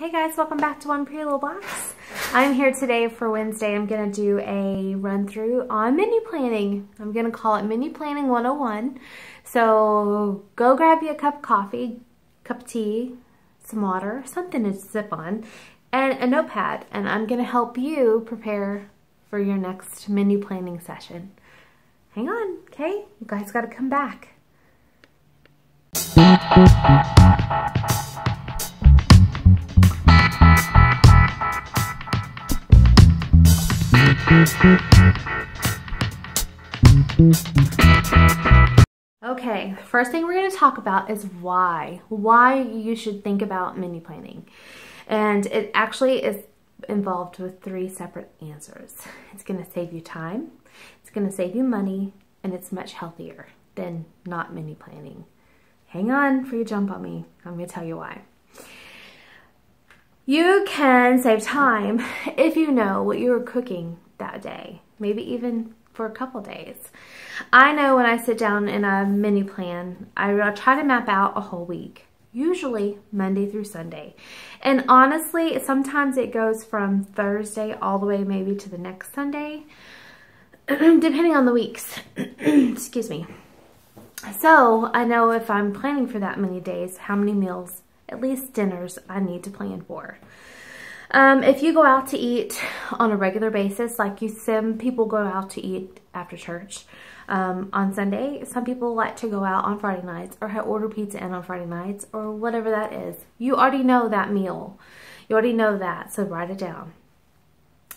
Hey guys, welcome back to One Pretty Little Box. I'm here today for Wednesday. I'm going to do a run through on menu planning. I'm going to call it Menu Planning 101. So go grab you a cup of coffee, cup of tea, some water, something to sip on, and a notepad. And I'm going to help you prepare for your next menu planning session. Hang on, okay? You guys got to come back. Okay, first thing we're going to talk about is why you should think about menu planning. And it actually is involved with 3 separate answers. It's going to save you time, it's going to save you money, and it's much healthier than not menu planning. Hang on before you jump on me. I'm going to tell you why. You can save time if you know what you're cooking that day, maybe even for a couple days. I know when I sit down in a menu plan, I try to map out a whole week, usually Monday through Sunday. And honestly, sometimes it goes from Thursday all the way maybe to the next Sunday, depending on the weeks. Excuse me. So I know if I'm planning for that many days, how many meals, at least dinners, I need to plan for. If you go out to eat on a regular basis, like some people go out to eat after church on Sunday. Some people like to go out on Friday nights or order pizza in on Friday nights or whatever that is. You already know that meal. You already know that, so write it down.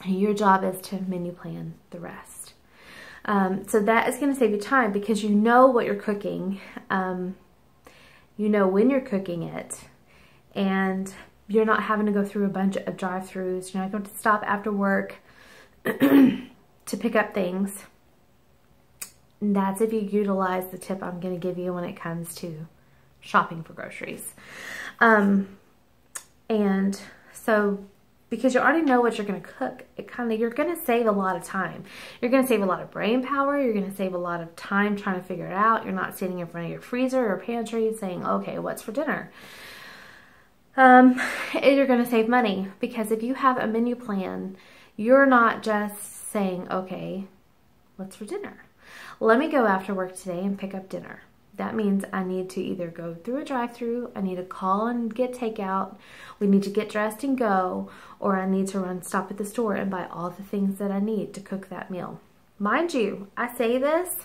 Your job is to menu plan the rest. So that is going to save you time because you know what you're cooking. You know when you're cooking it, and you're not having to go through a bunch of drive-thrus. You're not going to stop after work to pick up things. And that's if you utilize the tip I'm going to give you when it comes to shopping for groceries. And so because you already know what you're going to cook, you're going to save a lot of time. You're going to save a lot of brain power. You're going to save a lot of time trying to figure it out. You're not sitting in front of your freezer or pantry saying, okay, what's for dinner? You're going to save money because if you have a menu plan, you're not just saying, okay, what's for dinner? Let me go after work today and pick up dinner. That means I need to either go through a drive-thru, I need to call and get takeout, we need to get dressed and go, or I need to stop at the store and buy all the things that I need to cook that meal. Mind you, I say this,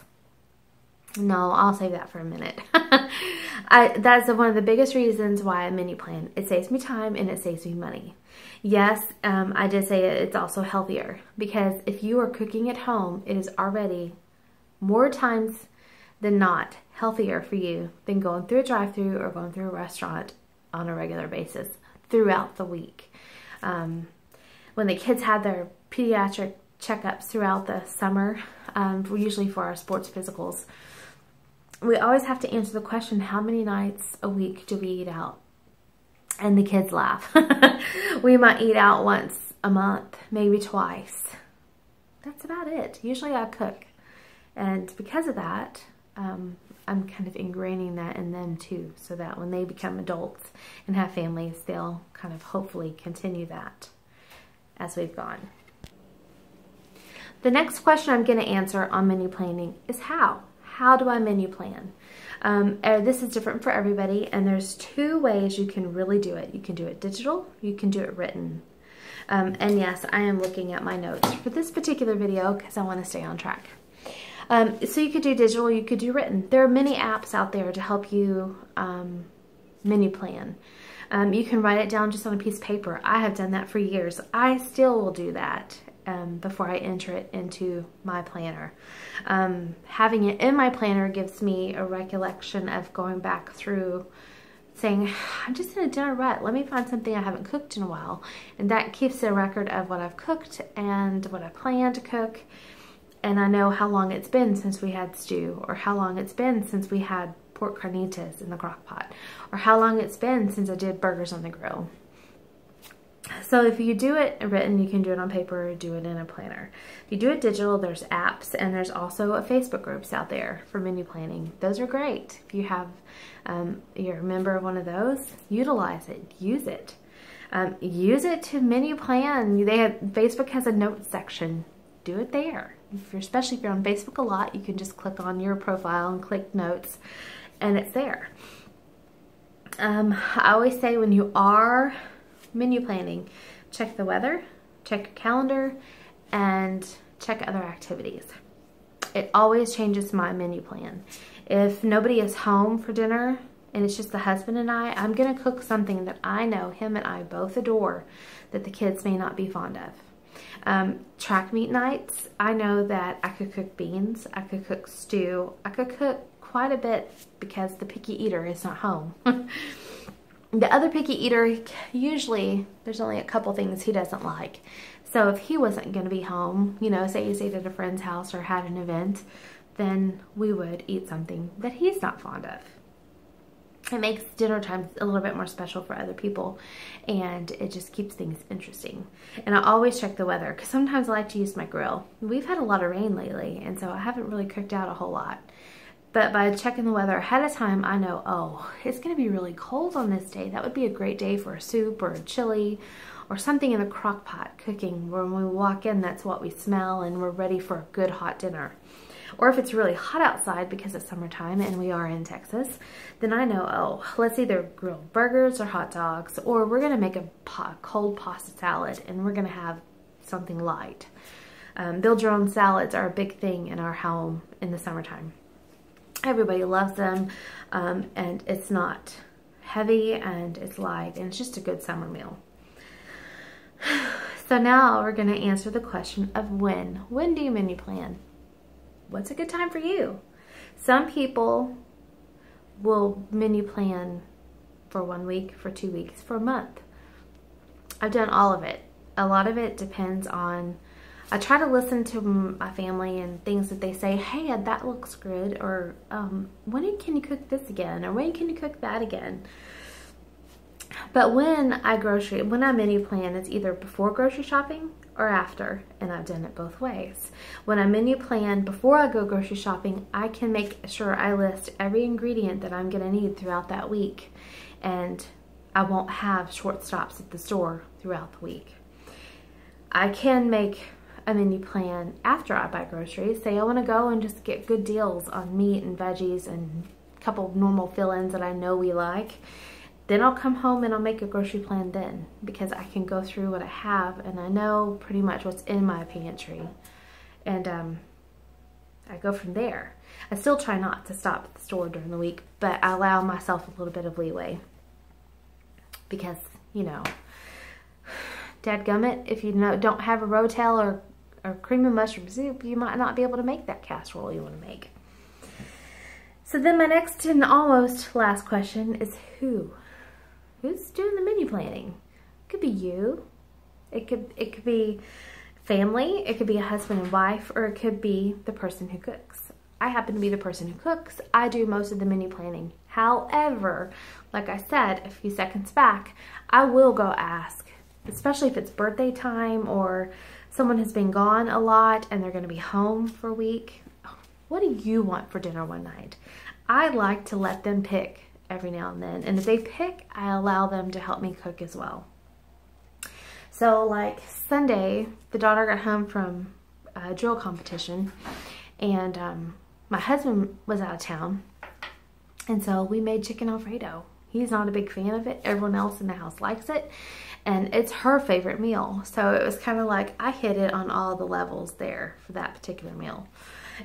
no, I'll save that for a minute. That's one of the biggest reasons why I menu plan. It saves me time and it saves me money. Yes, I did say it's also healthier because if you are cooking at home, it is already more times than not healthier for you than going through a drive-thru or going through a restaurant on a regular basis throughout the week. When the kids had their pediatric checkups throughout the summer, usually for our sports physicals, we always have to answer the question, how many nights a week do we eat out? And the kids laugh. We might eat out once a month, maybe twice. That's about it. Usually I cook. And because of that, I'm kind of ingraining that in them too, so that when they become adults and have families, they'll kind of hopefully continue that as we've gone. The next question I'm going to answer on menu planning is how. How do I menu plan? This is different for everybody, and there's 2 ways you can really do it. You can do it digital, you can do it written. And yes, I am looking at my notes for this particular video because I want to stay on track. So you could do digital, you could do written. There are many apps out there to help you menu plan. You can write it down just on a piece of paper. I have done that for years. I still will do that before I enter it into my planner. Having it in my planner gives me a recollection of going back through saying, I'm just in a dinner rut. Let me find something I haven't cooked in a while. And that keeps a record of what I've cooked and what I plan to cook. And I know how long it's been since we had stew, or how long it's been since we had pork carnitas in the crock pot, or how long it's been since I did burgers on the grill. So if you do it written, you can do it on paper or do it in a planner. If you do it digital, there's apps, and there's also a Facebook groups out there for menu planning. Those are great. If you have, you're a member of one of those, utilize it, use it. Use it to menu plan. Facebook has a notes section. Do it there. Especially if you're on Facebook a lot, you can just click on your profile and click notes, and it's there. I always say when you are menu planning, check the weather, check your calendar, and check other activities. It always changes my menu plan. If nobody is home for dinner and it's just the husband and I'm gonna cook something that I know him and I both adore that the kids may not be fond of. Track meet nights, I know that I could cook beans, I could cook stew, I could cook quite a bit because the picky eater is not home. The other picky eater, usually there's only a couple things he doesn't like. So if he wasn't going to be home, you know, say he stayed at a friend's house or had an event, then we would eat something that he's not fond of. It makes dinner time a little bit more special for other people, and it just keeps things interesting. And I always check the weather because sometimes I like to use my grill. We've had a lot of rain lately, and so I haven't really cooked out a whole lot. But by checking the weather ahead of time, I know, oh, it's going to be really cold on this day. That would be a great day for a soup or a chili or something in the crock pot cooking. When we walk in, that's what we smell, and we're ready for a good hot dinner. Or if it's really hot outside because it's summertime and we are in Texas, then I know, oh, let's either grill burgers or hot dogs, or we're going to make a cold pasta salad and we're going to have something light. Build your own salads are a big thing in our home in the summertime. Everybody loves them, and it's not heavy and it's light, and it's just a good summer meal. So now we're going to answer the question of when. When do you menu plan? What's a good time for you? Some people will menu plan for 1 week, for 2 weeks, for a month. I've done all of it. A lot of it depends on, I try to listen to my family and things that they say, hey, that looks good, or when can you cook this again, or when can you cook that again? But when I menu plan, it's either before grocery shopping or after, and I've done it both ways. When I menu plan before I go grocery shopping, I can make sure I list every ingredient that I'm gonna need throughout that week, and I won't have short stops at the store throughout the week. I can make a menu plan after I buy groceries. Say I want to go and just get good deals on meat and veggies and a couple of normal fill-ins that I know we like. Then I'll come home and I'll make a grocery plan then, because I can go through what I have and I know pretty much what's in my pantry. And I go from there. I still try not to stop at the store during the week, but I allow myself a little bit of leeway because, you know, dadgummit, if you don't have a rotel or cream and mushroom soup, you might not be able to make that casserole you want to make. So then my next and almost last question is who's doing the menu planning? It could be you. It could be family. It could be a husband and wife, or it could be the person who cooks. I happen to be the person who cooks. I do most of the menu planning. However, like I said a few seconds back, I will go ask, especially if it's birthday time or someone has been gone a lot and they're going to be home for a week. What do you want for dinner one night? I like to let them pick every now and then. And if they pick, I allow them to help me cook as well. So like Sunday, the daughter got home from a drill competition, and my husband was out of town. And so we made chicken Alfredo. He's not a big fan of it. Everyone else in the house likes it. And it's her favorite meal. So it was kind of like I hit it on all the levels there for that particular meal.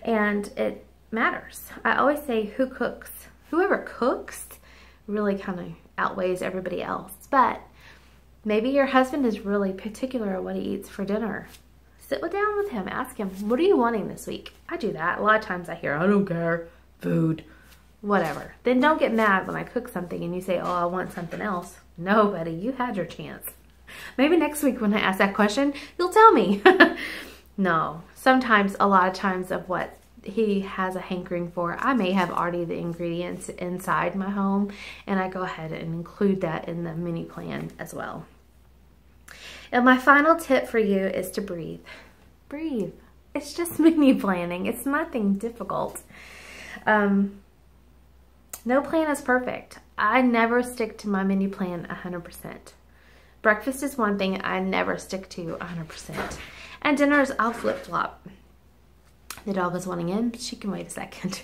And it matters. I always say who cooks. Whoever cooks really kind of outweighs everybody else. But maybe your husband is really particular at what he eats for dinner. Sit down with him. Ask him, what are you wanting this week? I do that. A lot of times I hear, I don't care. Food. Whatever. Then don't get mad when I cook something and you say, oh, I want something else. No, buddy, you had your chance. Maybe next week when I ask that question, you'll tell me. No, sometimes, a lot of times of what he has a hankering for, I may have already the ingredients inside my home, and I go ahead and include that in the menu plan as well. And my final tip for you is to breathe. Breathe. It's just menu planning. It's nothing difficult. No plan is perfect. I never stick to my menu plan 100%. Breakfast is one thing I never stick to 100%. And dinners, I'll flip-flop. The dog is wanting in, but she can wait a second.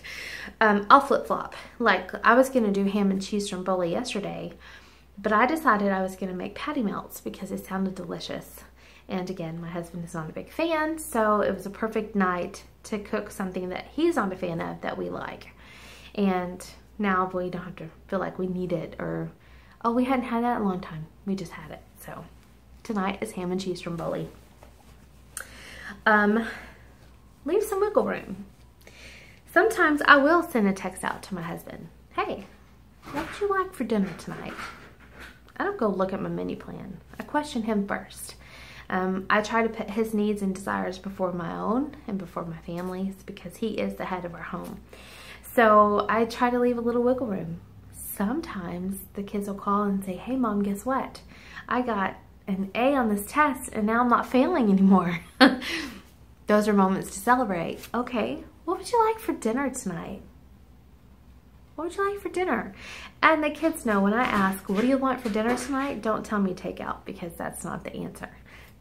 I'll flip-flop. Like, I was going to do ham and cheese stromboli yesterday, but I decided I was going to make patty melts because it sounded delicious. And again, my husband is not a big fan, so it was a perfect night to cook something that he's not a fan of that we like. And now we don't have to feel like we need it or, oh, we hadn't had that in a long time. We just had it. So tonight is ham and cheese stromboli. Leave some wiggle room. Sometimes I will send a text out to my husband. Hey, what would you like for dinner tonight? I don't go look at my menu plan. I question him first. I try to put his needs and desires before my own and before my family's because he is the head of our home. So I try to leave a little wiggle room. Sometimes the kids will call and say, hey mom, guess what? I got an A on this test and now I'm not failing anymore. Those are moments to celebrate. Okay, what would you like for dinner tonight? What would you like for dinner? And the kids know when I ask, what do you want for dinner tonight? Don't tell me takeout because that's not the answer.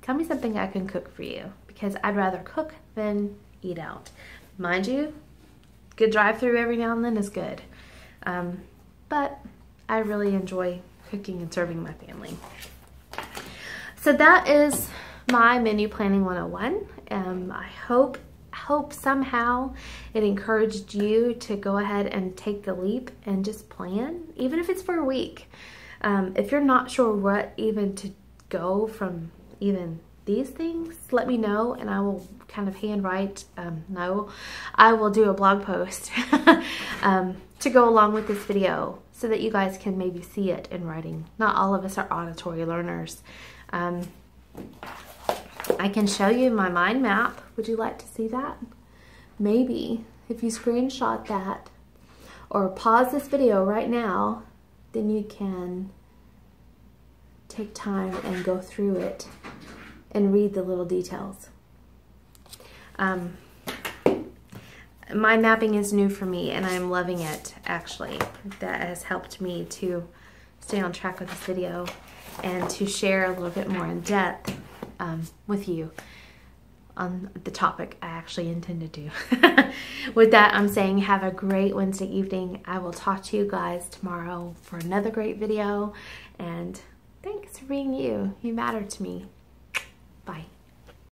Tell me something I can cook for you because I'd rather cook than eat out. Mind you, good drive-through every now and then is good. But I really enjoy cooking and serving my family. So that is my menu planning 101. I hope somehow it encouraged you to go ahead and take the leap and just plan, even if it's for a week. If you're not sure what even to go from even these things, let me know and I will kind of handwrite, I will do a blog post to go along with this video so that you guys can maybe see it in writing. Not all of us are auditory learners. I can show you my mind map. Would you like to see that? Maybe if you screenshot that or pause this video right now, then you can take time and go through it and read the little details. Mind mapping is new for me and I'm loving it actually. That has helped me to stay on track with this video and to share a little bit more in depth with you on the topic I actually intended to. With that, I'm saying have a great Wednesday evening. I will talk to you guys tomorrow for another great video. And thanks for being you. You matter to me. Bye.